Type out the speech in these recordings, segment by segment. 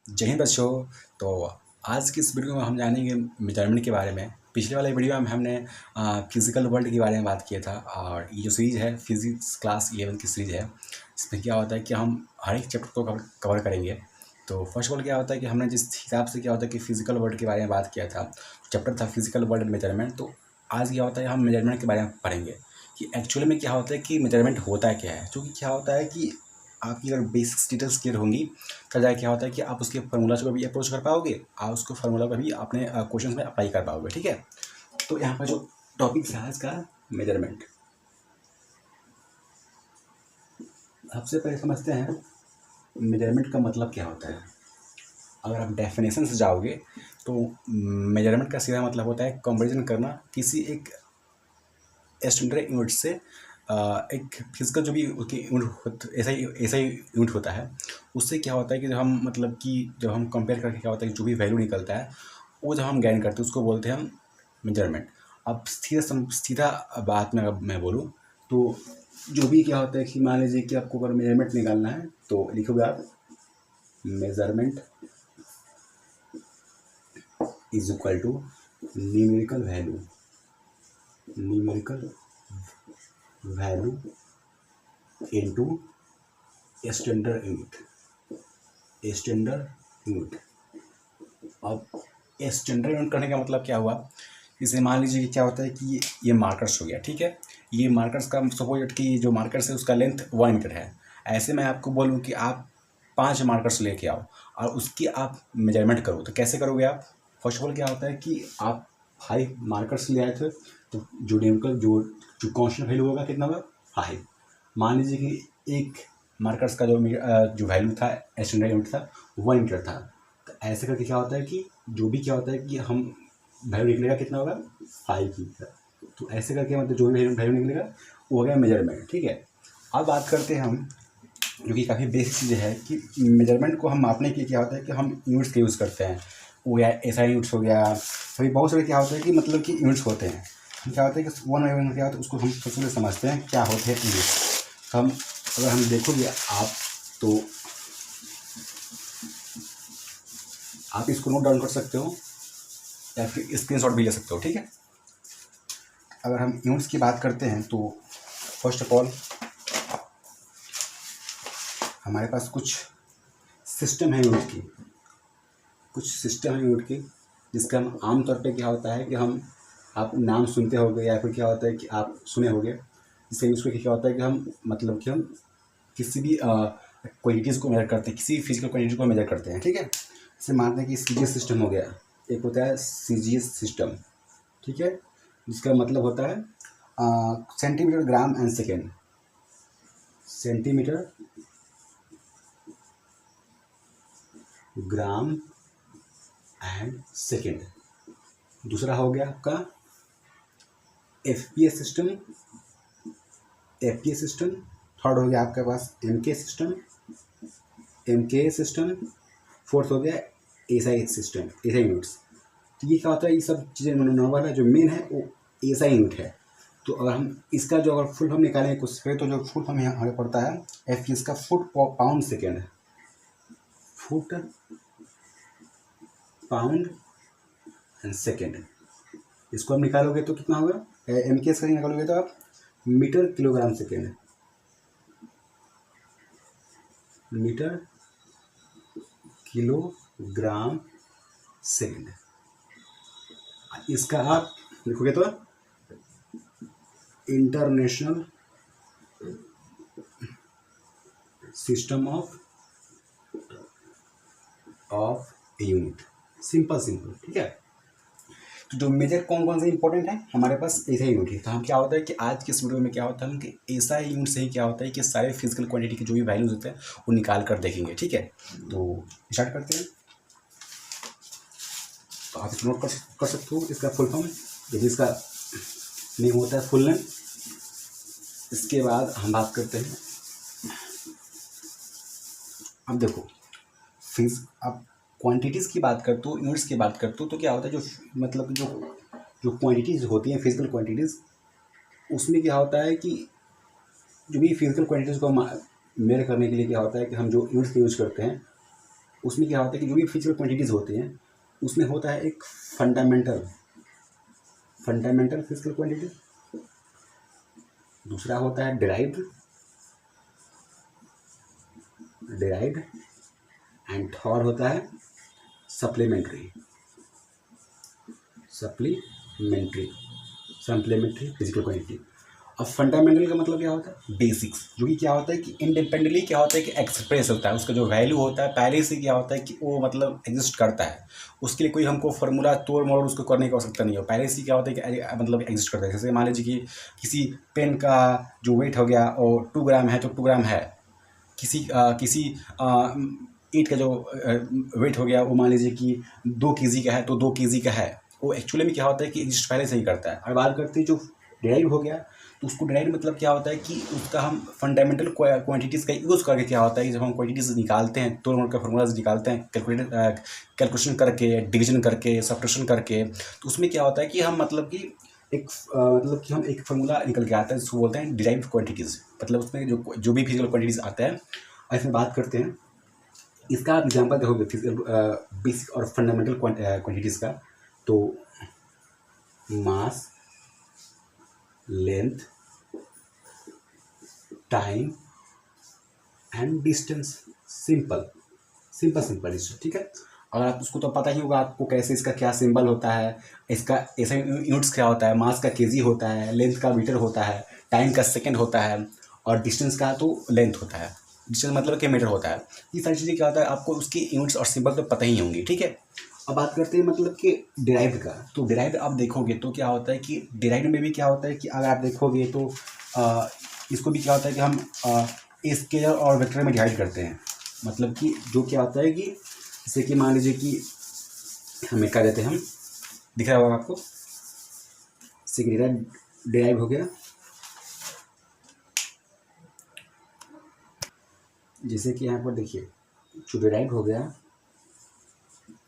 जय हिंद बच्चों। तो आज की इस वीडियो में हम जानेंगे मेजरमेंट के बारे में। पिछले वाले वीडियो में हमने फिजिकल वर्ल्ड के बारे में बात किया था, और ये जो सीरीज़ है फिजिक्स क्लास 11 की सीरीज़ है। इसमें क्या होता है कि हम हर एक चैप्टर को कवर करेंगे। तो फर्स्ट ऑफ ऑल क्या होता है कि हमने जिस हिसाब से क्या होता है कि फिजिकल वर्ल्ड के बारे में बात किया था, चैप्टर था फिजिकल वर्ल्ड मेजरमेंट। तो आज क्या होता है हम मेजरमेंट के बारे में पढ़ेंगे कि एक्चुअली में क्या होता है कि मेजरमेंट होता है क्या है। क्योंकि क्या होता है कि आपकी अगर बेसिक्स डिटेल्स क्लियर होंगी तब जाके क्या होता है कि आप उसके फार्मूलाज को भी अप्रोच कर पाओगे और उसको फार्मूला को भी अपने क्वेश्चंस में अप्लाई कर पाओगे। ठीक है, तो यहाँ पर जो टॉपिक है इसका मेजरमेंट। सबसे पहले समझते हैं मेजरमेंट का मतलब क्या होता है। अगर आप डेफिनेशन से जाओगे तो मेजरमेंट का सीधा मतलब होता है कंपैरिजन करना किसी एक स्टैंडर्ड यूनिट से। एक फिजिकल जो भी उसकी यूनिट ऐसा ही यूनिट होता है, उससे क्या होता है कि जब हम कंपेयर करके क्या होता है कि जो भी वैल्यू निकलता है वो जब हम ज्ञान करते हैं उसको बोलते हैं हम मेजरमेंट। अब सीधा बात में अगर मैं बोलूँ तो जो भी क्या होता है कि मान लीजिए कि आपको अगर मेजरमेंट निकालना है तो लिखोगे आप measurement is equal to numerical value into standard unit. अब स्टैंडर्ड यूनिट करने का मतलब क्या हुआ, जैसे मान लीजिए कि क्या होता है कि ये मार्कर्स हो गया। ठीक है, ये मार्कर्स का सपोज कि जो मार्कर्स है उसका लेंथ 1 मीटर है। ऐसे मैं आपको बोलूँ कि आप 5 मार्कर्स लेके आओ और उसकी आप मेजरमेंट करो, तो कैसे करोगे आप। फर्स्ट ऑफ ऑल क्या होता है कि आप 5 मार्कर्स ले आए थे, तो जो न्यूमेरिकल जो कांस्टेंट वैल्यू होगा कितना होगा 5। मान लीजिए कि एक मार्कर्स का जो वैल्यू था स्टैंडर्ड यूनिट था 1 मीटर था। तो ऐसे करके क्या होता है कि जो भी क्या होता है कि हम वैल्यू निकलेगा कितना होगा 5 मीटर। तो ऐसे करके मतलब जो भी वैल्यू निकलेगा वो हो गया मेजरमेंट। ठीक है, अब बात करते हैं हम जो कि काफ़ी बेसिक चीज़ है कि मेजरमेंट को हम मापने के लिए क्या होता है कि हम यूनिट्स का यूज़ करते हैं। वो या ऐसा यूनिट्स हो गया, अभी बहुत सारे क्या होता है कि मतलब कि यूनिट्स होते हैं। हम क्या होता है कि वन बाई वन क्या होता है उसको हम सबसे पहले समझते हैं क्या होते हैं यूनिट्स। हम अगर हम देखोगे तो आप इसको नोट डाउन कर सकते हो या फिर स्क्रीनशॉट भी ले सकते हो। ठीक है, अगर हम यूनिट्स की बात करते हैं तो फर्स्ट ऑफ ऑल हमारे पास कुछ सिस्टम है यूनिट की, जिसका हम आमतौर पे क्या होता है कि आप नाम सुनते होंगे या फिर क्या होता है कि आप सुने होंगे। जिससे उसको क्या होता है कि हम किसी भी क्वांटिटीज़ को मेजर करते हैं, किसी भी फिजिकल क्वांटिटी को मेजर करते हैं। ठीक है, जैसे मानते हैं कि सीजीएस सिस्टम हो गया, एक होता है सीजीएस सिस्टम। ठीक है, जिसका मतलब होता है centimetre gram and second. Centimetre gram and second. दूसरा हो गया आपका एफपीएस सिस्टम। थर्ड हो गया आपके पास एमके सिस्टम। फोर्थ हो गया एसआई यूनिट्स। तो ये क्या होता है, ये सब चीज़ें नॉर्मल है, जो मेन है वो एसआई यूनिट है। तो अगर हम इसका जो अगर फुल फॉर्म निकालेंगे कोशिश करें तो जो फुल फॉर्म यहाँ हमें पड़ता है एफपीएस का foot pound second. Foot pound and second, इसको आप निकालोगे तो कितना होगा, एमकेएस का निकालोगे तो आप meter kilogram second. Meter kilogram second, इसका आप लिखोगे तो international system of unit. Simple. ठीक है, तो जो मेजर कौन कौन से इंपॉर्टेंट है हमारे पास ऐसा यूनिट है। तो हम क्या होता है कि आज के इस वीडियो में क्या होता है हम कि ऐसा यूनिट से ही क्या होता है कि सारे फिजिकल क्वांटिटी के जो भी वैल्यूज होते हैं वो निकाल कर देखेंगे। ठीक है, तो स्टार्ट करते हैं। तो आप इसको नोट कर सकते हो, इसका फुल फॉर्म यदि इसका नेम होता है फुल नेम। इसके बाद हम बात करते हैं, अब देखो अब क्वांटिटीज़ की बात करते हो, यूनिट्स की बात करते हो, तो क्या होता है जो क्वांटिटीज़ होती हैं फिजिकल क्वांटिटीज़, उसमें क्या होता है कि जो भी फिजिकल क्वांटिटीज़ को मेजर करने के लिए क्या होता है कि हम जो यूनिट्स का यूज़ करते हैं उसमें क्या होता है कि जो भी फिजिकल क्वांटिटीज़ होते हैं उसमें होता है एक फंडामेंटल फिजिकल क्वांटिटी, दूसरा होता है डिराइव्ड एंड थर्ड होता है सप्लीमेंट्री फिजिकल क्वांटिटी। अब फंडामेंटल का मतलब क्या होता है, बेसिक्स, जो कि क्या होता है कि इंडिपेंडेंटली क्या होता है कि एक्सप्रेस होता है, उसका जो वैल्यू होता है पहले से क्या होता है कि वो मतलब एग्जिस्ट करता है, उसके लिए कोई हमको फार्मूला तोड़ मोड़ उसको करने की आवश्यकता नहीं हो, पहले से क्या होता है कि मतलब एग्जिस्ट करता है। जैसे मान लीजिए कि किसी पेन का जो वेट हो गया और 2 ग्राम है तो 2 ग्राम है, किसी ईंट का जो वेट हो गया वो मान लीजिए कि 2 केजी का है तो 2 केजी का है। वो एक्चुअली में क्या होता है कि एग्जिस्ट पहले से ही करता है। और बात करते हैं जो डिराइव हो गया, तो उसको डिराइव मतलब क्या होता है कि उसका हम फंडामेंटल क्वांटिटीज़ का यूज़ करके क्या होता है कि जब हम क्वांटिटीज़ निकालते हैं तो उनका फार्मूलाज निकालते हैं कैलकुलेशन करके, डिवीजन करके, सब्ट्रैक्शन करके, तो उसमें क्या होता है कि हम मतलब कि हम एक फार्मूला निकल के आता है जिसको बोलते हैं डिराइव्ड क्वांटिटीज़। मतलब उसमें जो भी फिजिकल क्वांटिटीज़ आता है, और इसमें बात करते हैं इसका आप एग्जाम्पल देखोगे फिजिकल बेसिक और फंडामेंटल क्वांटिटीज़ का, तो mass, length, time and distance, simple distance, ठीक है। अगर आप उसको तो पता ही होगा आपको कैसे इसका क्या सिंबल होता है, इसका ऐसा यूनिट्स क्या होता है, मास का केजी होता है, लेंथ का मीटर होता है, टाइम का सेकंड होता है, और डिस्टेंस का तो लेंथ होता है, डिस्टेंस मतलब कि मीटर होता है। ये सारी चीज़ें क्या होता है आपको उसकी यूनिट्स और सिंबल तो पता ही होंगी, ठीक है। अब बात करते हैं मतलब कि डिराइव्ड का, तो डिराइव्ड आप देखोगे तो क्या होता है कि डिराइव्ड में भी क्या होता है कि अगर आप देखोगे तो इसको भी क्या होता है कि हम स्केलर और वेक्टर में डिवाइड करते हैं। मतलब कि जो क्या होता है कि जैसे कि मान लीजिए कि हमें क्या देते हैं, हम दिख रहा होगा आपको, डिराइव हो गया, जैसे कि यहाँ पर देखिए जो डिराइव हो गया,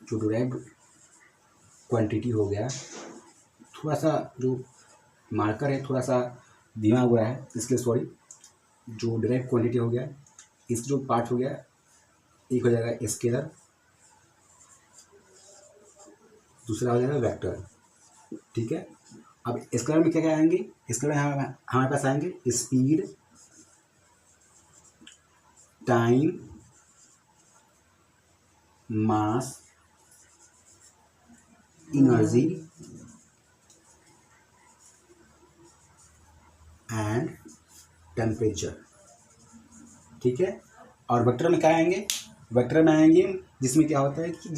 जो डिराइव्ड क्वांटिटी हो गया, थोड़ा सा जो मार्कर है थोड़ा सा धीमा हुआ है इसलिए सॉरी, जो डिराइव्ड क्वांटिटी हो गया, इस जो पार्ट हो गया एक हो जाएगा स्केलर, दूसरा हो जाएगा वेक्टर, ठीक है। अब स्केलर में क्या क्या आएंगे, स्केलर में हमारे पास आएंगे speed, time, mass, energy and temperature, ठीक है। और वेक्टर में क्या आएंगे, वेक्टर में आएंगे जिसमें क्या होता है कि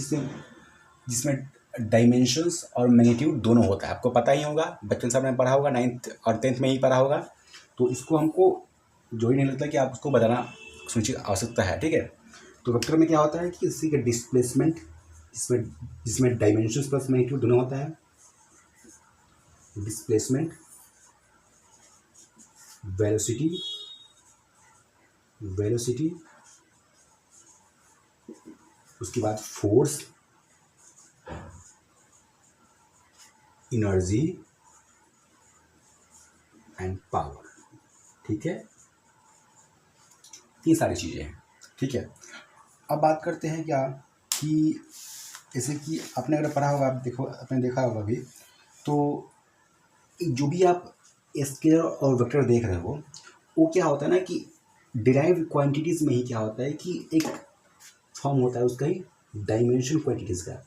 जिसमें डायमेंशंस और मैग्नीट्यूड दोनों होता है। आपको पता ही होगा, बचपन से आपने पढ़ा होगा, 9th और 10th में ही पढ़ा होगा, तो इसको हमको जो ही नहीं लगता कि आप उसको बताना सुनिश्चित आवश्यकता है, ठीक है। तो वेक्टर में क्या होता है कि इसी का डिस्प्लेसमेंट, जिसमें डायमेंशंस प्लस मैग्नीट्यूड दोनों होता है, डिस्प्लेसमेंट, वेलोसिटी, उसके बाद फोर्स, एनर्जी एंड पावर, ठीक है। ये सारी चीज़ें हैं, ठीक है। अब बात करते हैं क्या कि जैसे कि आपने अगर पढ़ा होगा, आप देखो आपने देखा होगा भी, तो जो भी आप स्केलर और वेक्टर देख रहे हो वो क्या होता है ना कि डिराइव्ड क्वांटिटीज़ में ही क्या होता है कि एक फॉर्म होता है उसका ही डायमेंशन क्वांटिटीज़ का,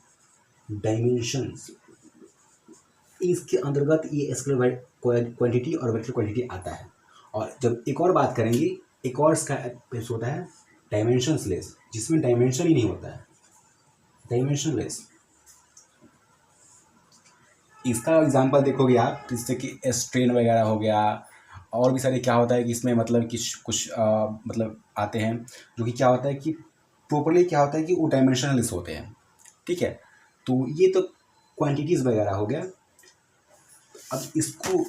डायमेंशंस, इसके अंतर्गत ये स्केलर क्वांटिटी और वेक्टर क्वांटिटी आता है। और जब एक और बात करेंगे, एक और इसका पेज होता है डायमेंशनलेस, जिसमें डायमेंशन ही नहीं होता है, डायमेंशनलेस। इसका एग्जांपल देखोगे आप, जैसे कि स्ट्रेन वगैरह हो गया, और भी सारे क्या होता है कि इसमें मतलब कि कुछ मतलब आते हैं जो कि क्या होता है कि प्रॉपर्ली क्या होता है कि वो डायमेंशनलेस होते हैं, ठीक है। तो ये तो क्वांटिटीज़ वगैरह हो गया। अब इसको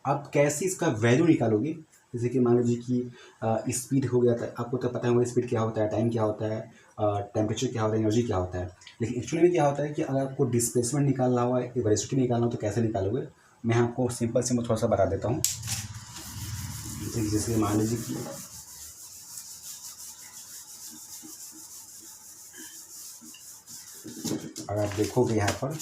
आप कैसे इसका वैल्यू निकालोगे, जैसे कि मान लीजिए कि स्पीड हो गया था, आपको तो पता होगा स्पीड क्या होता है, टाइम क्या होता है, टेम्परेचर क्या होता है, एनर्जी क्या होता है। लेकिन एक्चुअली में क्या होता है कि अगर आपको डिस्प्लेसमेंट निकालना हुआ है, वेलोसिटी निकालना हो तो कैसे निकालोगे, मैं आपको सिंपल से मैं थोड़ा सा बता देता हूँ। जैसे मान लीजिए कि अगर आप देखोगे यहाँ पर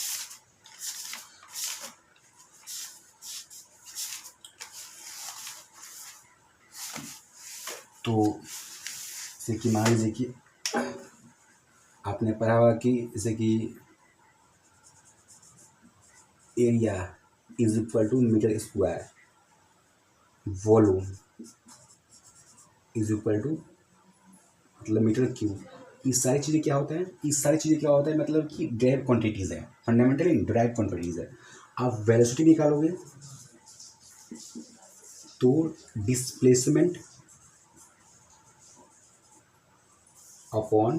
तो जैसे कि मान लीजिए कि आपने पढ़ा होगा कि जैसे कि area is equal to meter square, volume is equal to मतलब मीटर क्यूब। ये सारी चीज़ें क्या होता है, ये सारी चीज़ें क्या होता है मतलब कि ड्राइव क्वांटिटीज़ है, फंडामेंटली ड्राइव क्वांटिटीज़ है। आप वेलोसिटी निकालोगे तो डिस्प्लेसमेंट अपॉन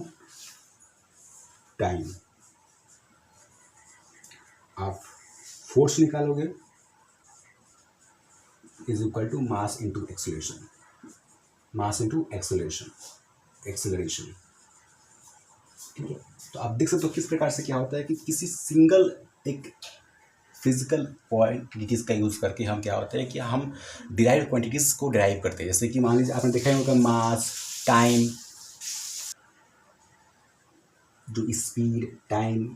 टाइम, आप फोर्स निकालोगे is equal to mass into acceleration, mass into acceleration. ठीक है, तो आप देख सकते हो किस प्रकार से क्या होता है कि किसी सिंगल एक फिजिकल क्वांटिटीज़ का यूज़ करके हम क्या होता है कि हम डिराइव क्वांटिटीज़ को डिराइव करते हैं। जैसे कि मान लीजिए आपने देखा होगा मास, टाइम, जो स्पीड, टाइम,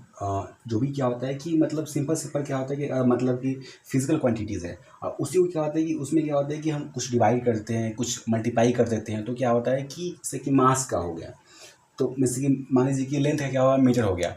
जो भी क्या होता है कि मतलब सिंपल क्या होता है कि मतलब कि फिजिकल क्वांटिटीज़ है। और उसी को क्या होता है कि उसमें क्या होता है कि हम कुछ डिवाइड करते हैं, कुछ मल्टीप्लाई कर देते हैं, तो क्या होता है कि जैसे कि मास का हो गया, तो जैसे कि मान लीजिए कि लेंथ का क्या हुआ, मीटर हो गया,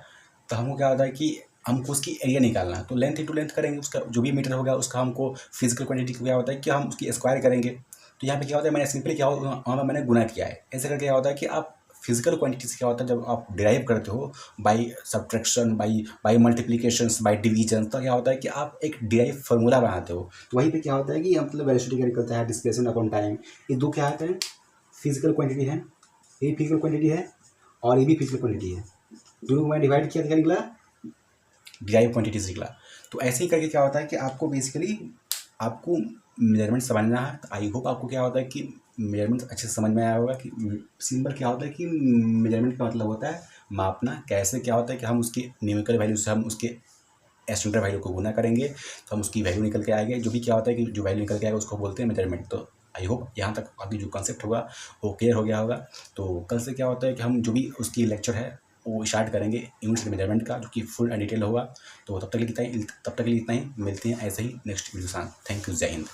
तो हमको क्या होता है कि हमको उसकी एरिया निकालना है, तो लेंथ इंटू लेंथ करेंगे, उसका जो भी मीटर होगा उसका हमको फिजिकल क्वांटिटी को क्या होता है कि हम उसकी स्क्वायर करेंगे। तो यहाँ पे क्या होता है, मैंने सिंपली क्या हो वहाँ पर मैंने गुना किया है। ऐसे करके क्या होता है कि आप फिजिकल क्वांटिटी से क्या होता है जब आप डिराइव करते हो by subtraction, by multiplications, by division, तो क्या होता है कि आप एक डिराइव फार्मूला बनाते हो। तो वहीं पे क्या होता है कि मतलब वेलोसिटी क्या निकलता है, डिस्प्लेसमेंट अपॉन टाइम। ये दो क्या होता है, फिजिकल क्वांटिटी है, ये फिजिकल क्वांटिटी है और ये भी फिजिकल क्वांटिटी है, दोनों को मैंने डिवाइड किया तो क्या निकला, डिराइव क्वांटिटीज निकला। तो ऐसे ही करके क्या होता है कि आपको बेसिकली आपको मेजरमेंट समझना है। तो आई होप आपको क्या होता है कि मेजरमेंट अच्छे से समझ में आया होगा कि सिंपल क्या होता है कि मेजरमेंट का मतलब होता है मापना। कैसे क्या होता है कि हम उसकी न्यूमेरिकल वैल्यू से हम उसके स्टैंडर्ड वैल्यू को गुना करेंगे तो हम उसकी वैल्यू निकल के आएंगे। जो भी क्या होता है कि जो वैल्यू निकल के आएगा उसको बोलते हैं मेजरमेंट। तो आई होप यहाँ तक आपकी जो कॉन्सेप्ट होगा वो क्लियर हो गया होगा। तो कल से क्या होता है कि हम जो भी उसकी लेक्चर है वो स्टार्ट करेंगे यूनिट मेजरमेंट का, जो कि फुल एंड डिटेल होगा। तो तब तक के लिए इतना ही मिलते हैं ऐसे ही नेक्स्ट वीडियो के साथ। थैंक यू, जय हिंद।